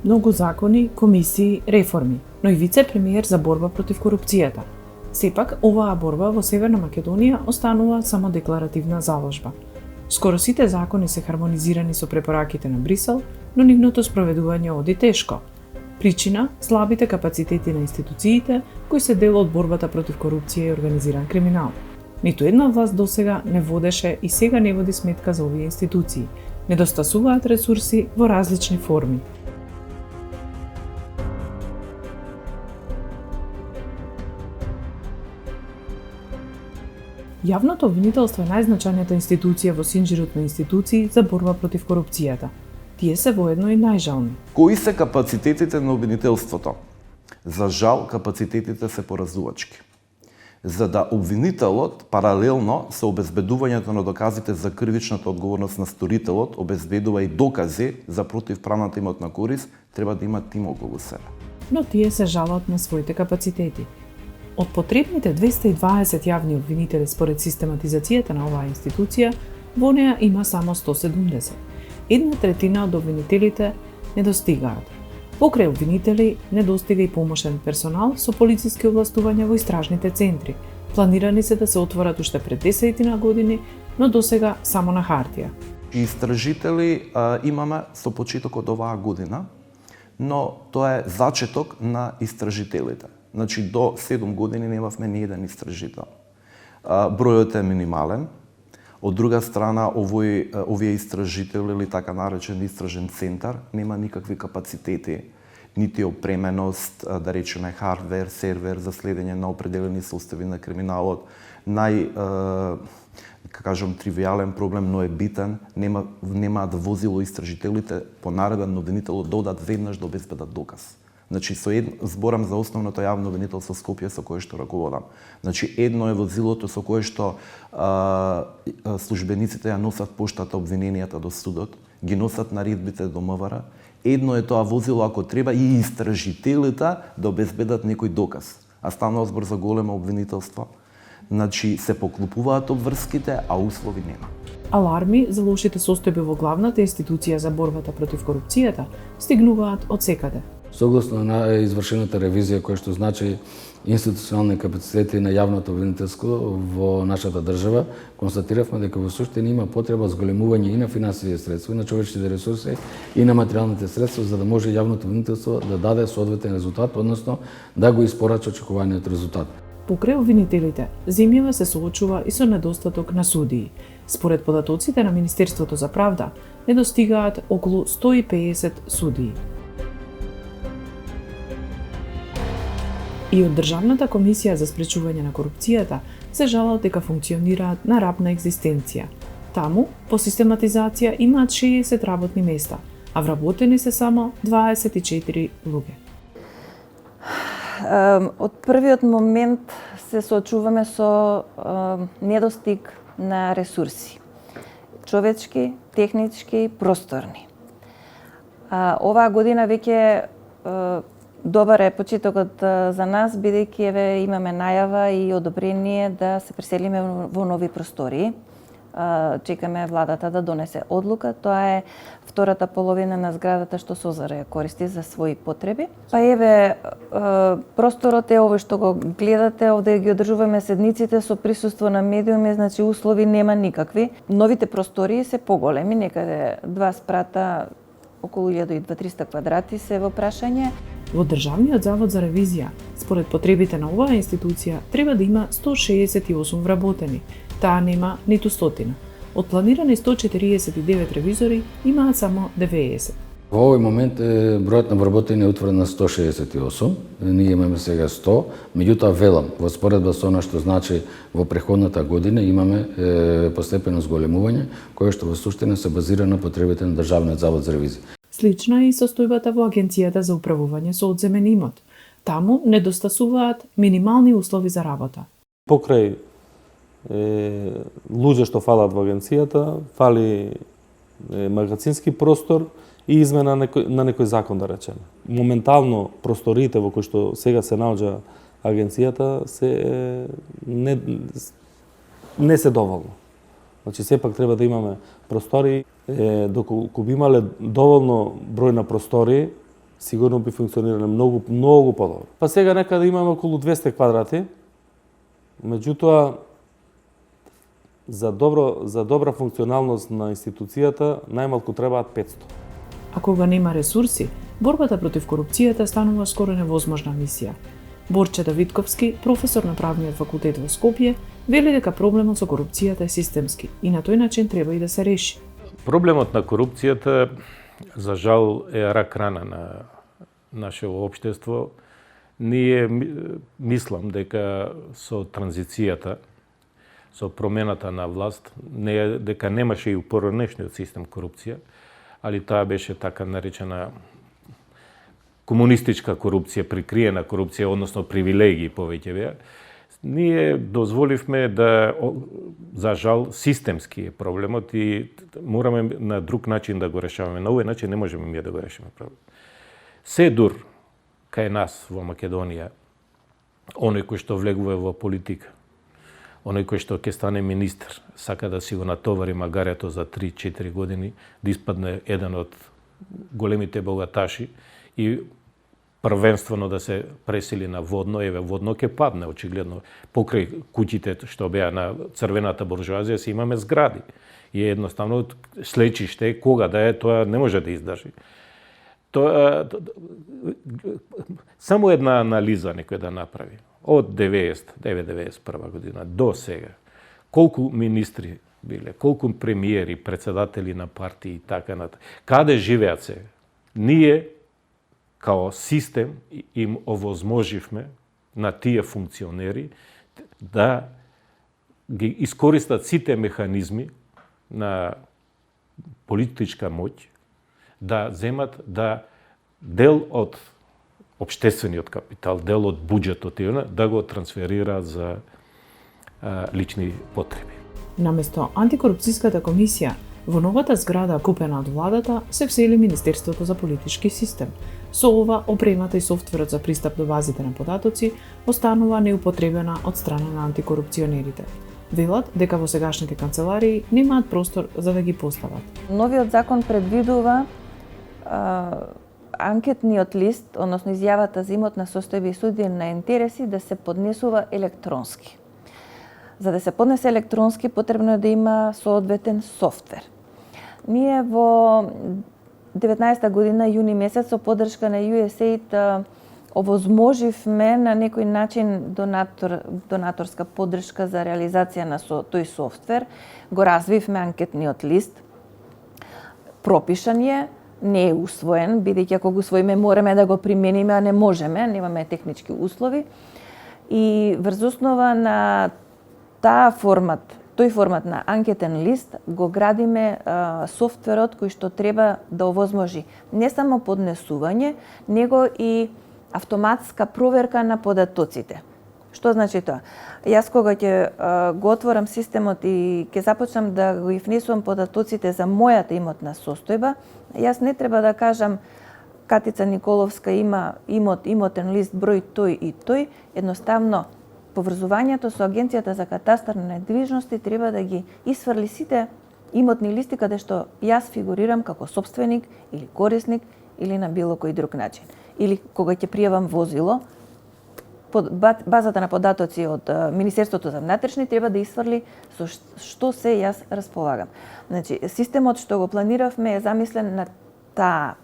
Многу закони, комисии, реформи, но и вице-премиер за борба против корупцијата. Сепак, оваа борба во Северна Македонија останува само декларативна заложба. Скоро сите закони се хармонизирани со препораките на Брисел, но нивното спроведување оди тешко. Причина – слабите капацитети на институциите, кои се дел од борбата против корупција и организиран криминал. Ниту една власт досега не водеше и сега не води сметка за овие институции. Недостасуваат ресурси во различни форми. Јавното обвинителство е најзначајната институција во синџирот на институции за борба против корупцијата. Тие се воедно и најжални. Кои се капацитетите на обвинителството? За жал, капацитетите се поразувачки. За да обвинителот паралелно со обезбедувањето на доказите за кривичната одговорност на сторителот обезбедува и докази за противправната имотна корист, треба да има тим околу себе. Но тие се жалат на своите капацитети. Од потребните 220 јавни обвинители според систематизацијата на оваа институција, во неа има само 170. Една третина од обвинителите не достигаат. Покрај обвинители, недостига и помошен персонал со полициски овластувања во истражните центри. Планирани се да се отворат уште пред 10 години, но досега само на хартија. Истражители имаме со почеток од оваа година, но тоа е зачеток на истражителите. Значи, до 7 години немавме ни еден истражител. Бројот е минимален. Од друга страна, овие истражители или така наречен истражен центар нема никакви капацитети, нити опременост, да речеме хардвер, сервер за следење на определени состави на криминалот. Тривијален проблем, но е битен, немаат возило истражителите по наредба на обвинителот да одат веднаш да обезбедат доказ. Значи, зборам за основното јавно обвинителство Скопје со кое што раководам. Значи, едно е возилото со кое што службениците ја носат поштата обвиненијата до судот, ги носат наредбите до МВР. Едно е тоа возило, ако треба, и истражителите да обезбедат некој доказ. А станува збор за големо обвинителство. Значи, се поклопуваат обврските, а услови нема. Аларми за лошите состојби во главната институција за борбата против корупцијата стигнуваат од секаде. Согласно на извршената ревизија која што значи институционални капацитети на јавното обвинителство во нашата држава, констатиравме дека во суштина има потреба за зголемување и на финансиски средства, и на човечките ресурси, и на материјалните средства за да може јавното обвинителство да даде соодветен резултат, односно да го испорача очекуваниот резултат. Покрај обвинителите, земјава се соочува и со недостаток на судии. Според податоците на Министерството за правда, недостигаат околу 150 судии. И од Државната комисија за спречување на корупцијата се жалат дека функционираат на рабна екзистенција. Таму, по систематизација, имаат 60 работни места, а вработени се само 24 луѓе. Од првиот момент се соочуваме со недостиг на ресурси. Човечки, технички, просторни. Оваа година веќе добар е почетокот за нас, бидејќи имаме најава и одобрение да се преселиме во нови простории. Чекаме владата да донесе одлука. Тоа е втората половина на зградата што СОЗР ја користи за своји потреби. Просторот е овој што го гледате, овде ги одржуваме седниците со присуство на медиуми, значи услови нема никакви. Новите простории се поголеми, некаде 2 спрата, околу 1200-300 квадрати се во прашање. Во Државниот завод за ревизија, според потребите на оваа институција, треба да има 168 вработени. Таа нема ниту 100. Од планирани 149 ревизори, имаат само 90. Во овој момент бројот на вработени е утврен на 168, ние имаме сега 100, меѓутоа велам, во споредба со она што значи во преходната година имаме постепено зголемување, кое што во суштина се базира на потребите на Државниот завод за ревизија. Слична е и состојбата во Агенцијата за управување со одземен имот. Таму недостасуваат минимални услови за работа. Покрај луѓе што фалат во агенцијата, фали магазински простор и измена на некој закон, да речеме. Моментално просториите во кои што сега се наоѓа агенцијата не се доволно. Значи, сепак треба да имаме простори, доколку би имале доволно број на простори, сигурно би функционирале многу подобро. Па сега некаде имаме околу 200 квадрати, меѓутоа за добра функционалност на институцијата најмалку требаат 500. А кога нема ресурси, борбата против корупцијата станува скоро невозможна мисија. Борче Давидковски, професор на правниот факултет во Скопје, вели дека проблемот со корупцијата е системски и на тој начин треба и да се реши. Проблемот на корупцијата, за жал, е рак рана на нашето општество. Ние мислам дека со транзицијата, со промената на власт, дека немаше и у поранешниот систем корупција, али таа беше така наречена комунистичка корупција, прикриена корупција, односно привилегии повеќе беа. Ние дозволивме да, за жал, системски е проблемот и мораме на друг начин да го решаваме. На овој начин не можеме ние да го решиме проблем. Се дур кај нас во Македонија, оној кој што влегува во политика, оној кој што ќе стане министр, сака да си го натовари магарето за 3-4 години, да испадне еден од големите богаташи и првенствено да се пресели на Водно, Водно ќе падне очигледно. Покрај куќите што беа на црвената буржуазија си имаме згради. И едноставно слечиште кога да е, тоа не може да издржи. Само една анализа некој да направи. Од 1991 година до сега, колку министри биле, колку премиери, председатели на партии и така натаму. Каде живеат сега? Ние као систем им овозможивме на тие функционери да ги искористат сите механизми на политичка моќ, да земат дел од општествениот капитал, дел од буџетот да го трансферираат за лични потреби. Наместо антикорупцијската комисија, во новата зграда купена од владата се всели Министерството за политички систем. Со ова, опремата и софтверот за пристап до базите на податоци останува неупотребена од страна на антикорупционерите. Велат дека во сегашните канцеларии немаат простор за да ги постават. Новиот закон предвидува анкетниот лист, односно изјавата за имотна состојба и суден на интереси да се поднесува електронски. За да се поднесе електронски, потребно е да има соодветен софтвер. Ние во 19 година, јуни месец, со поддршка на USAID, овозможивме на некој начин донаторска поддршка за реализација на тој софтвер. Го развивме анкетниот лист. Пропишан е, не е усвоен, бидејќи ако го усвоиме мораме да го примениме, а не можеме, немаме технички услови. И врз основа на тој формат на анкетен лист го градиме софтверот кој што треба да овозможи не само поднесување, него и автоматска проверка на податоците. Што значи тоа? Јас кога ќе го отворам системот и ќе започнам да го внесувам податоците за мојата имотна состојба, јас не треба да кажам Катица Николовска има имотен лист број тој и тој, едноставно поврзувањето со Агенцијата за катастар на недвижности треба да ги исфрли сите имотни листи каде што јас фигурирам како сопственик или корисник или на било кој друг начин. Или кога ќе пријавам возило, базата на податоци од Министерството за внатрешни треба да исфрли со што се јас располагам. Значи, системот што го планиравме е замислен на таа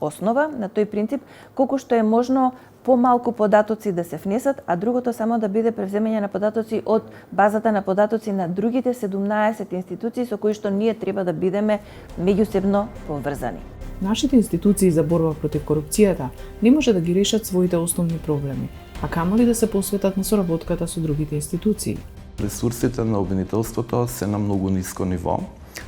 основа, на тој принцип, колку што е можно помалку податоци да се внесат, а другото само да биде превземање на податоци од базата на податоци на другите 17 институции со кои што ние треба да бидеме меѓусебно поврзани. Нашите институции за борба против корупцијата не може да ги решат своите основни проблеми, а камоли да се посветат на соработката со другите институции. Ресурсите на обвинителството се на многу ниско ниво,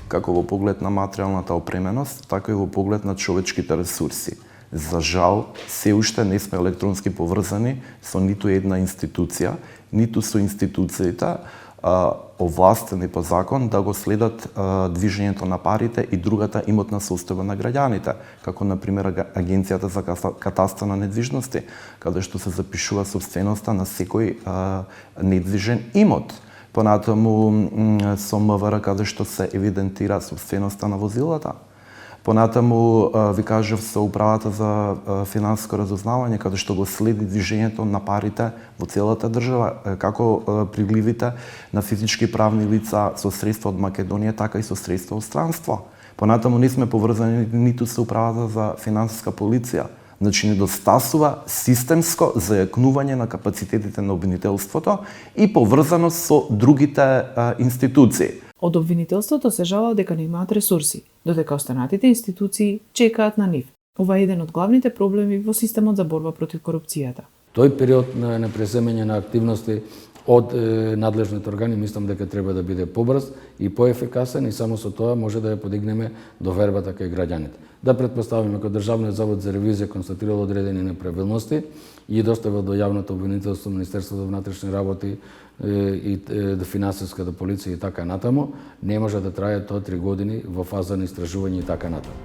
како во поглед на материјалната опременост, така и во поглед на човечките ресурси. За жал, се уште не сме електронски поврзани со ниту една институција, ниту со институциите овластени по закон да го следат движењето на парите и другата имотна состојба на граѓаните, како на пример Агенцијата за катастар на недвижности, каде што се запишува собственоста на секој недвижен имот. Понатаму со МВР каде што се евидентира собственоста на возилата. Понатаму ви кажав со управата за финансиско разузнавање, каде што го следи движењето на парите во целата држава, како приливите на физички правни лица со средства од Македонија, така и со средства од странство. Понатаму не сме поврзани ниту со управата за финансиска полиција. Значи, недостасува системско зајакнување на капацитетите на обвинителството и поврзаност со другите институции. Од обвинителството се жала дека немаат ресурси, додека останатите институции чекаат на нив. Ова е еден од главните проблеми во системот за борба против корупцијата. Тој период на преземање на активности од надлежните органи мислам дека треба да биде побрз и поефикасен и само со тоа може да ја подигнеме довербата кај граѓаните. Да претпоставиме дека Државниот завод за ревизија констатирал одредени неправилности и доставил до јавното обвинителство, Министерството за внатрешни работи и до финансиската полиција и така натаму, не може да трае тоа 3 години во фаза на истражување и така натаму.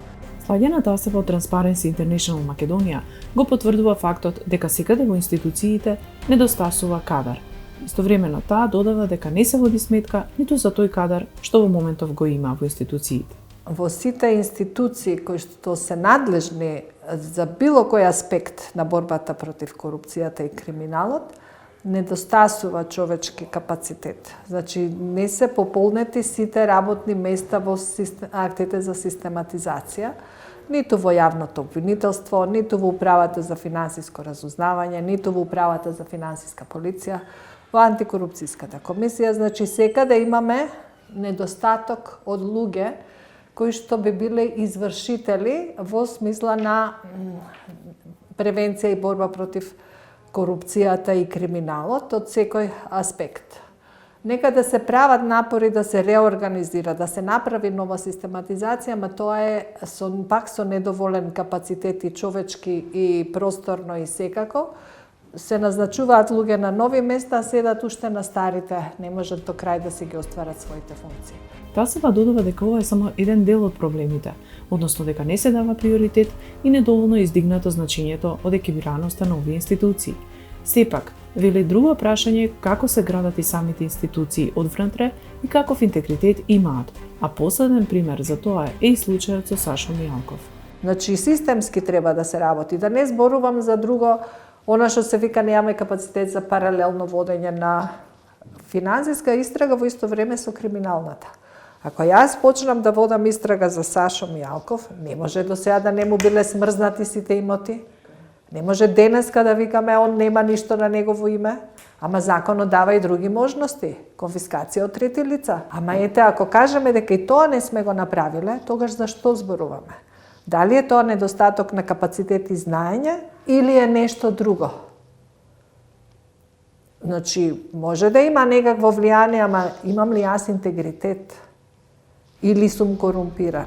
Сладјаната асеба од Transparency International Македонија го потврдува фактот дека секаде во институциите недостасува кадар. Истовремено таа додава дека не се води сметка ниту за тој кадар што во моментов го има во институциите. Во сите институции кои што се надлежни за било кој аспект на борбата против корупцијата и криминалот, недостасува човечки капацитет. Значи, не се пополнети сите работни места во актите за систематизација, ниту во јавното обвинителство, ниту во управата за финансиско разузнавање, ниту во управата за финансиска полиција, во антикорупцијската комисија. Значи, секаде имаме недостаток од луѓе кои што би биле извршители во смисла на превенција и борба против корупцијата и криминалот од секој аспект. Нека да се прават напори да се реорганизира, да се направи нова систематизација, ама тоа е пак со недоволен капацитет и човечки и просторно и секако. Се назначуваат луѓе на нови места, а седат уште на старите, не можат до крај да си ги остварат своите функции. Тасева додава дека ова е само еден дел од проблемите, односно дека не се дава приоритет и недоволно издигнато значењето од екипираноста на овие институции. Сепак, вели друго прашање како се градат и самите институции одвнатре и каков интегритет имаат, а последен пример за тоа е и случајот со Сашо Мијалков. Значи, системски треба да се работи, да не зборувам за друго, она што се вика немаме капацитет за паралелно водење на финансиска истрага во исто време со криминалната. Ако јас почнам да водам истрага за Сашо Мијалков, не може до сега да не му биле смрзнати сите имоти. Не може денеска да викаме он нема ништо на негово име, ама законот дава и други можности, конфискација од трети лица. Ама ете, ако кажеме дека и тоа не сме го направиле, тогаш зашто зборуваме? Дали е тоа недостаток на капацитет и знаење или е нешто друго? Значи, може да има некакво влијание, ама имам ли јас интегритет? Или сум корумпиран?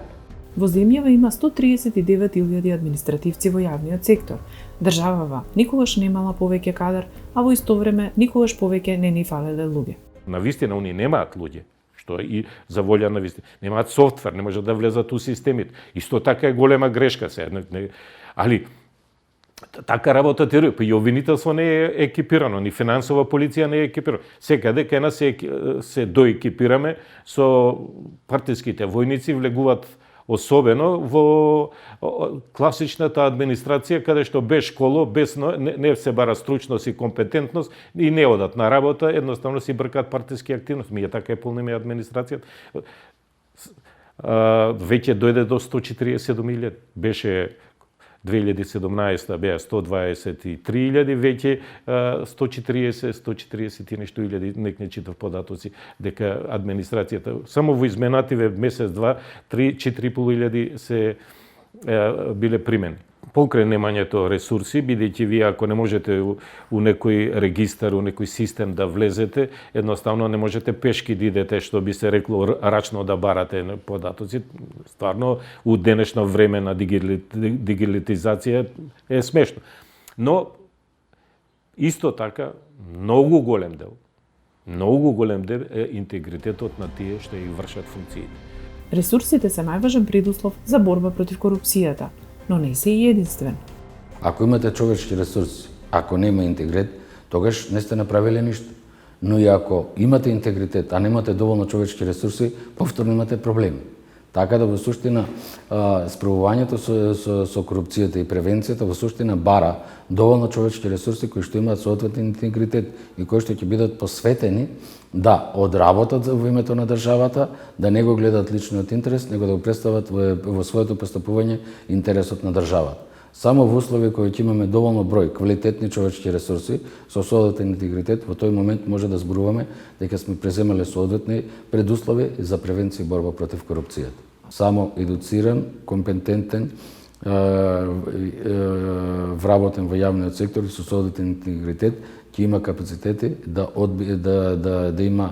Во земјава има 139.000 административци во јавниот сектор. Државава никогаш немала повеќе кадар, а во исто време никогаш повеќе не ни фалеле луѓе. На вистина, они немаат луѓе, што е и за волја на вистина. Немаат софтвер, не може да влезат у системите. Исто така е голема грешка се. Али, така работа терор, и обвинителство не е екипирано, ни финансова полиција не е екипирано. Секаде кај нас се доекипираме со партиските војници, влегуваат особено во класичната администрација, каде што без школо, без не се бара стручност и компетентност и не одат на работа, едноставно си бркаат партиски активност. Ние така е полниме администрацијата. Веќе дојде до 147.000, беше 2017 беа 123.000, веќе 140 и нешто илјади, не читав податоци, дека администрацијата, само во изменативе месец-два, 3-4.500 се биле примени. Покрај немањето ресурси, бидејќи вие ако не можете у некој регистар, у некој систем да влезете, едноставно не можете пешки да идете, што би се рекло, рачно да барате податоци. Стварно, у денешно време на дигитализација е смешно. Но, исто така, многу голем дел е интегритетот на тие што ја вршат функциите. Ресурсите се најважен предуслов за борба против корупцијата, но не се и единствен. Ако имате човечки ресурси, ако нема интегритет, тогаш не сте направиле ништо. Но и ако имате интегритет, а немате доволно човечки ресурси, повторно имате проблеми. Така да во суштина справувањето со корупцијата и превенцијата во суштина бара доволно човечки ресурси кои што имаат соодветен интегритет и кои што ќе бидат посветени да одработат во името на државата, да не го гледат личниот интерес, него да го представат во своето постапување интересот на државата. Само во услови кои ќе имаме доволно број квалитетни човечки ресурси со соодветен интегритет, во тој момент може да зборуваме дека сме преземале соодветни предуслови за превенција и борба против корупцијата. Само едуциран, компетентен, вработен во јавниот сектор и со соодветен интегритет ќе има капацитети да има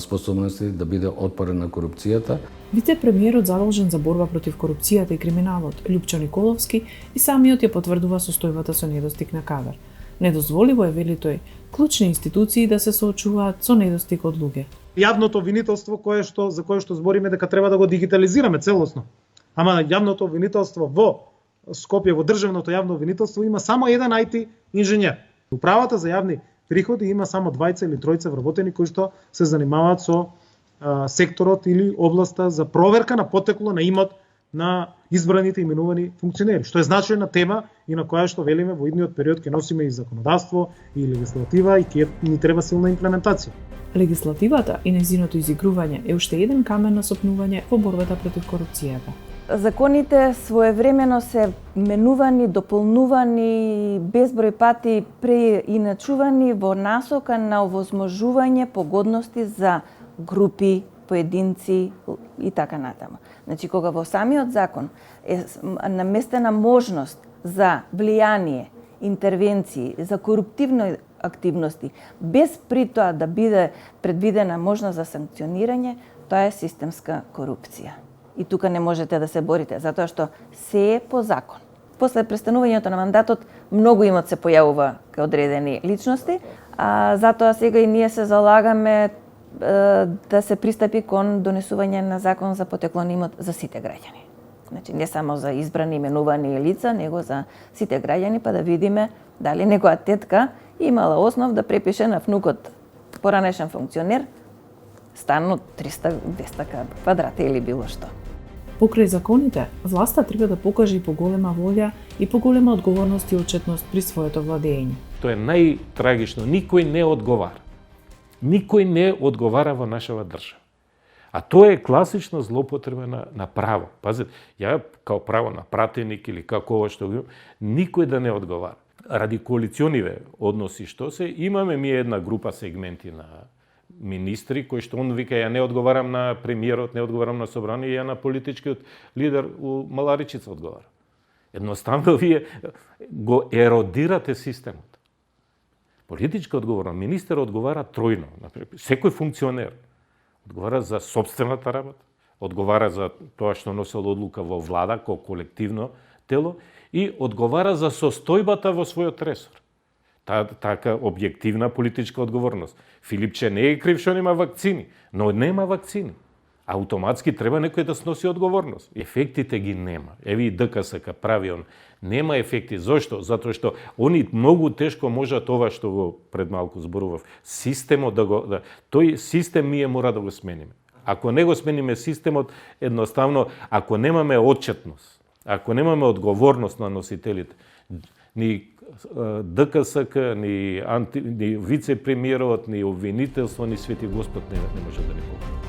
способности да биде отпорен на корупцијата. Вице-премиерот задолжен за борба против корупцијата и криминалот, Љупчо Николовски, и самиот ја потврдува состојбата со недостиг на кадар. Недозволиво е, вели тој, клучни институции да се соочуваат со недостиг од луѓе. Јавното обвинителство за кое што збориме дека треба да го дигитализираме целосно. Ама јавното обвинителство во Скопје, во државното јавно обвинителство има само еден IT инженер. Управата за јавни приходи има само 2 или 3 вработени кои што се занимаваат со секторот или областа за проверка на потекло на имот на избраните именувани функционери, што е значајна тема и на која што велиме во идниот период ќе носиме и законодавство и легислатива и ќе ни треба силна имплементација. Легислативата и нејзиното изигрување е уште еден камен на сопнување во борбата против корупцијата. Законите своевремено се менувани, дополнувани, безброј пати преиначувани во насока на овозможување погодности за групи, поединци и така натаму. Значи, кога во самиот закон е наместена можност за влијание, интервенции, за коруптивни активности, без при тоа да биде предвидена можност за санкционирање, тоа е системска корупција. И тука не можете да се борите, затоа што се е по закон. После престанувањето на мандатот, многу имот се појавува кај одредени личности, затоа сега и ние се залагаме да се пристапи кон донесување на закон за потекло на имот за сите граѓани. Значи, не само за избрани, именувани лица, него за сите граѓани, па да видиме дали некоја тетка имала основ да препише на внукот поранешен функционер стан од 300-200 квадрата или било што. Покрај законите, власта треба да покаже и поголема волја и поголема одговорност и отчетност при своето владење. Тоа е најтрагично, никој не одговара. Никој не одговара во нашава држава. А тоа е класична злоупотреба на право. Пазете, ја као право на пратеник или како ова што го никој да не одговара. Ради коалициониве односи што се, имаме ми една група сегменти на министри кои што он вика ја не одговарам на премиерот, не одговарам на собрание, ја на политичкиот лидер у Маларичица одговара. Едноставно вие го еродирате системот. Политичка одговорност, министер одговара тројно. Секој функционер одговара за собствената работа, одговара за тоа што носел одлука во влада, ко колективно тело, и одговара за состојбата во својот ресор. Така објективна политичка одговорност. Филипче не е крив што нема вакцини, но нема вакцини. Автоматски треба некој да сноси одговорност. Ефектите ги нема. Еви и ДКСК прави он. Нема ефекти. Зошто? Затоа што они многу тешко можат ова што го пред малку зборував. Системот тој систем ние мора да го смениме. Ако не го смениме системот, едноставно, ако немаме отчетност, ако немаме одговорност на носителите, ни ДКСК, ни вице-премиерот, ни обвинителство, ни Свети Господ не може да ни помогне.